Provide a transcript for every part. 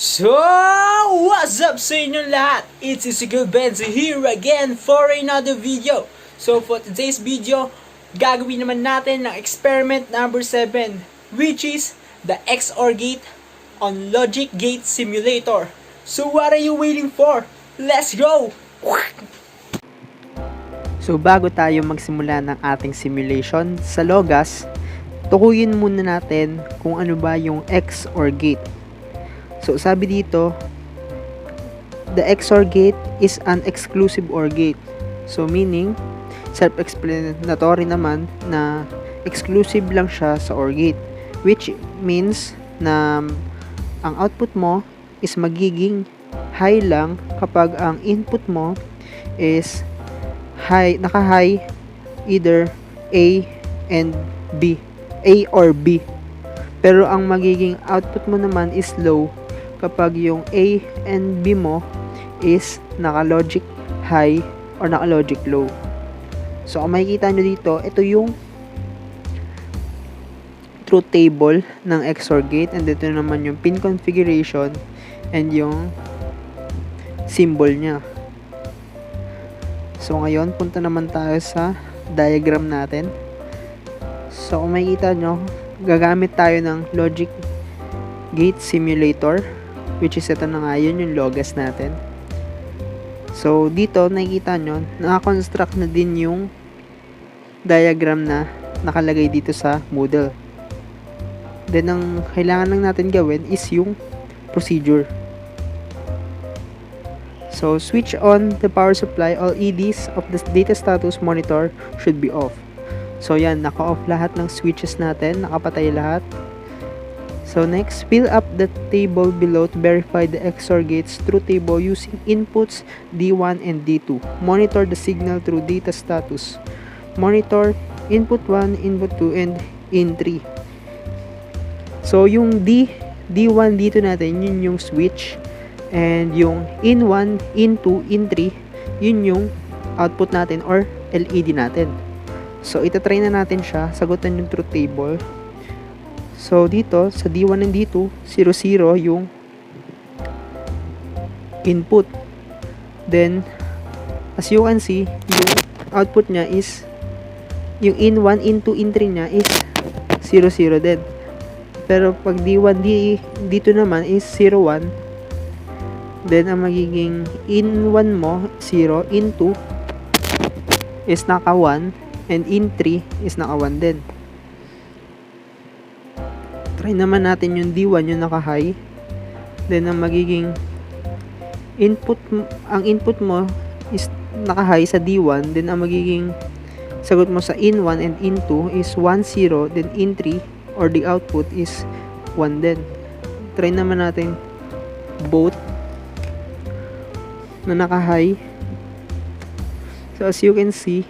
So, what's up sa inyong lahat? It's Ezekiel Benzi here again for another video. So, for today's video, gagawin naman natin ng experiment number 7, which is the XOR gate on Logic Gate Simulator. So, what are you waiting for? Let's go! So, bago tayo magsimula ng ating simulation sa Logas, tukuyin muna natin kung ano ba yung XOR gate. So, sabi dito, the XOR gate is an exclusive OR gate. So, meaning, self-explanatory naman na exclusive lang siya sa OR gate. Which means na ang output mo is magiging high lang kapag ang input mo is high, naka-high either A and B. A or B. Pero ang magiging output mo naman is low kapag yung A and B mo is naka-logic high or naka-logic low. So, kung makikita nyo dito, ito yung truth table ng XOR gate, and dito naman yung pin configuration and yung symbol niya. So, ngayon, punta naman tayo sa diagram natin. So, kung makikita nyo, gagamit tayo ng Logic Gate Simulator, which is ito na nga yun, yung Logas natin. So, dito, nakikita nyo, nakakonstruct na din yung diagram na nakalagay dito sa Moodle. Then, ang kailangan lang natin gawin is yung procedure. So, switch on the power supply. All LEDs of the data status monitor should be off. So, yan, naka-off lahat ng switches natin, nakapatay lahat. So, next, fill up the table below to verify the XOR gate's truth table using inputs D1 and D2. Monitor the signal through data status. Monitor input 1, input 2, and in 3. So, yung D1, D2 natin, yun yung switch. And yung in 1, in 2, in 3, yun yung output natin or LED natin. So, itatry na natin siya, sagutan yung truth table. So, dito, sa D1 and D2, 0, 0 yung input. Then, as you can see, yung output niya is, yung in 1, in 2, in 3 niya is 0, 0 din. Pero, pag D1, D2 naman is 0, 1. Then, ang magiging in 1 mo, 0, in 2 is naka 1, and in 3 is naka 1 din. Try naman natin yung D1, yung naka-high. Then, ang magiging input, ang input mo is naka-high sa D1. Then, ang magiging sagot mo sa in 1 and in 2 is 1, 0. Then, in 3, or the output is 1 din. Try naman natin both na naka-high. So, as you can see,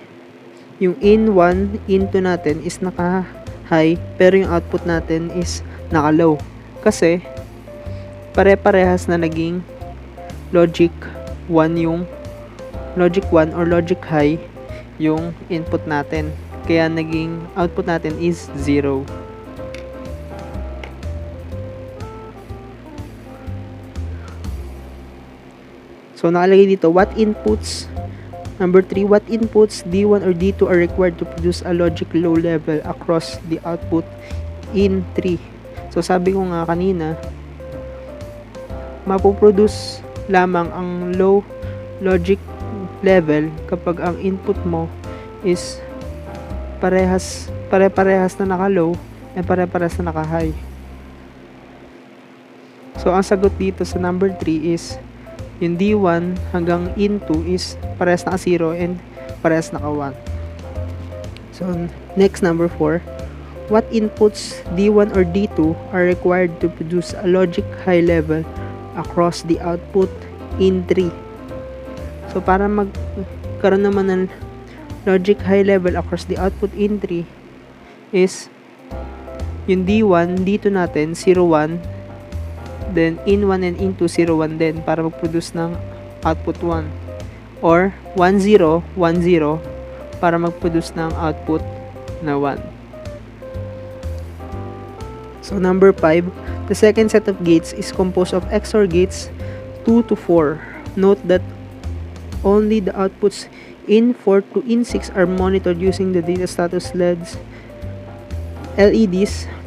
yung in 1, in 2 natin is naka-high, pero yung output natin is naka-low. Kasi, pare-parehas na naging logic 1 yung logic 1 or logic high yung input natin. Kaya naging output natin is 0. So, nakalagay dito, what inputs Number 3, what inputs D1 or D2 are required to produce a logic low level across the output in 3? So, sabi ko nga kanina, mapoproduce lamang ang low logic level kapag ang input mo is pare-parehas na naka-low and pare-parehas na naka-high. So, ang sagot dito sa number 3 is yung D1 hanggang in 2 is parehas naka 0 and parehas naka 1. So, next, number 4. What inputs D1 or D2 are required to produce a logic high level across the output in 3? So, para magkaroon naman ng logic high level across the output in 3 is yung D1, D2 natin, 0, 1. Then, in 1 and in 2, 0, 1 din para mag-produce ng output 1. Or, 1, 0, 1, 0 para mag-produce ng output na 1. So, number 5, to The second set of gates is composed of XOR gates 2 to 4. Note that only the outputs in 4 to in 6 are monitored using the data status LEDs.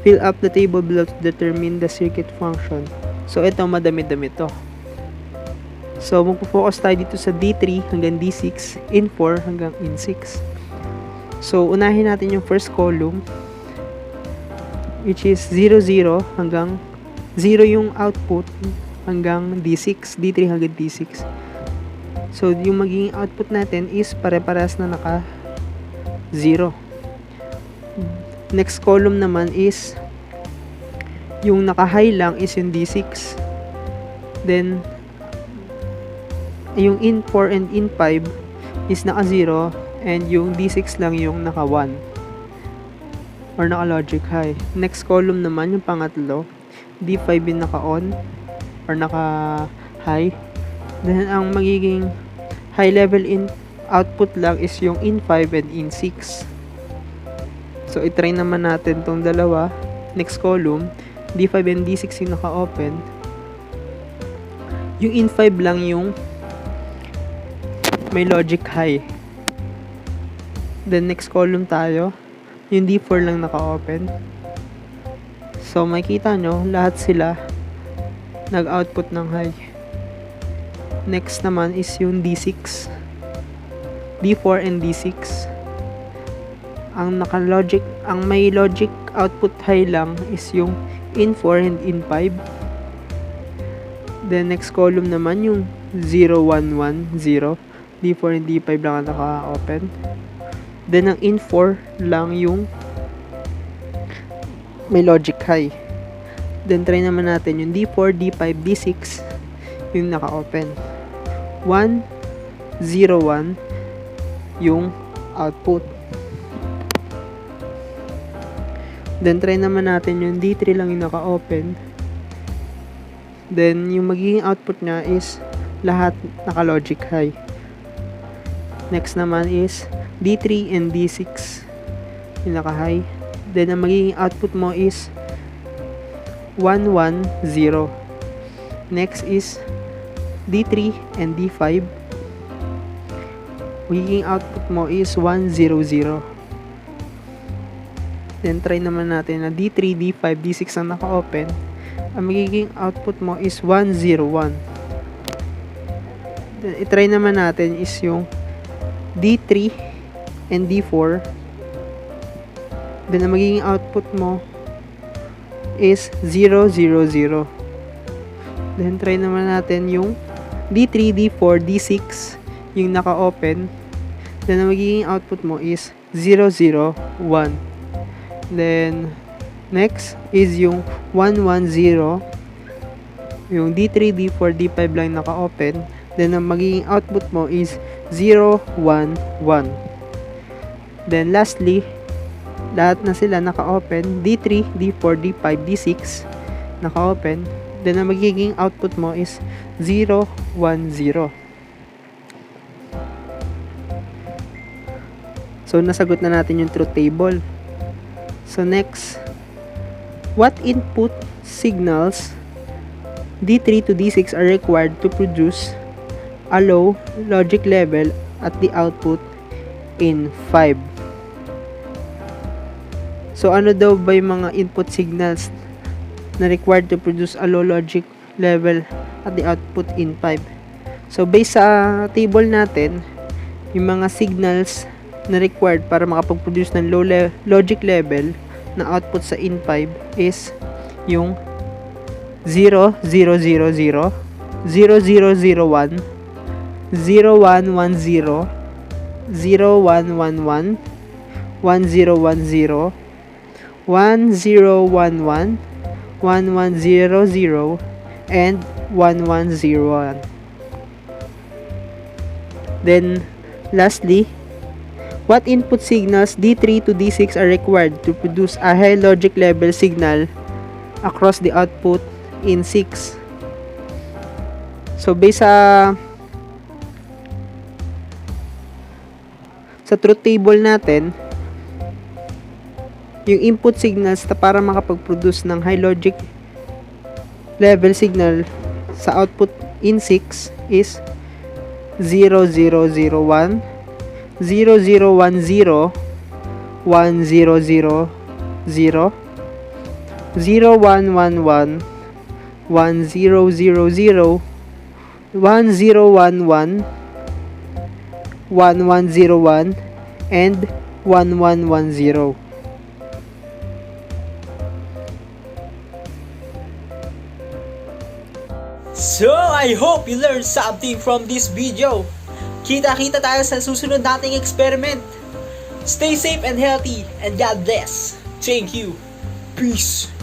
Fill up the table below to determine the circuit function. So, ito, madami-dami to. So, magpo-focus tayo dito sa D3 hanggang D6, in 4 hanggang in 6. So, unahin natin yung first column, which is 0, 0 hanggang 0 yung output hanggang D6, D3 hanggang D6. So, yung magiging output natin is pare-parehas na naka 0. Next column naman is yung naka-high lang is yung D6. Then, yung in 4 and in 5 is naka 0 and yung D6 lang yung naka 1 or naka logic high. Next column naman yung pangatlo, D5 yung naka on or naka high. Then, ang magiging high level in output lang is yung in 5 and in 6. So, itry naman natin tong dalawa. Next column, D5 and D6 yung naka-open. Yung in 5 lang yung may logic high. Then, next column tayo, yung D4 lang naka-open. So, makikita nyo, lahat sila nag-output ng high. Next naman is yung D6. D4 and D6. Ang may logic output high lang is yung in 4 and in 5. Then next column naman yung 0, 1, 1, 0. D4 and D5 lang ang naka-open. Then ang in 4 lang yung may logic high. Then try naman natin yung D4, D5, D6 yung naka-open. 1, 0, 1 yung output. Then, try naman natin yung D3 lang yung naka-open. Then, yung magiging output niya is lahat naka-logic high. Next naman is D3 and D6 yung naka-high. Then, ang magiging output mo is 1, 1, 0. Next is D3 and D5. Magiging output mo is 1, 0, 0. Then, try naman natin na D3, D5, D6 ang naka-open. Ang magiging output mo is 1, 0, 1. Then, itry naman natin is yung D3 and D4. Then, ang magiging output mo is 0, 0, 0. Then, try naman natin yung D3, D4, D6 yung naka-open. Then, ang magiging output mo is 0, 0, 1. Then, next is yung 1, 1, 0. Yung D3, D4, D5 lang naka-open. Then, ang magiging output mo is 0, 1, 1. Then, lastly, lahat na sila naka-open. D3, D4, D5, D6 naka-open. Then, ang magiging output mo is 0, 1, 0. So, nasagot na natin yung truth table. So, next, what input signals D3 to D6 are required to produce a low logic level at the output in 5? So, ano daw ba yung mga input signals na required to produce a low logic level at the output in 5? So, based sa table natin, yung mga signals na required para makapag-produce ng low logic level na output sa in 5 is yung 0, 0, 0, 0, 0, 0, 0, 1, 0, 1, 1, 0, 0, 1, 1, 1, 1, 0, 1, 1, 0, 1, 0, 1, 1, 1, 1, 0, 0, and 1, 1, 0, 1. Then, lastly, what input signals D3 to D6 are required to produce a high logic level signal across the output in 6? So, based sa truth table natin, yung input signals na para makapag-produce ng high logic level signal sa output in 6 is 0001, 0010, 1000, 0111, 1000, 1011, 1101, and 1110. So, I hope you learned something from this video. Kita-kita tayo sa susunod nating experiment. Stay safe and healthy, and God bless. Thank you. Peace.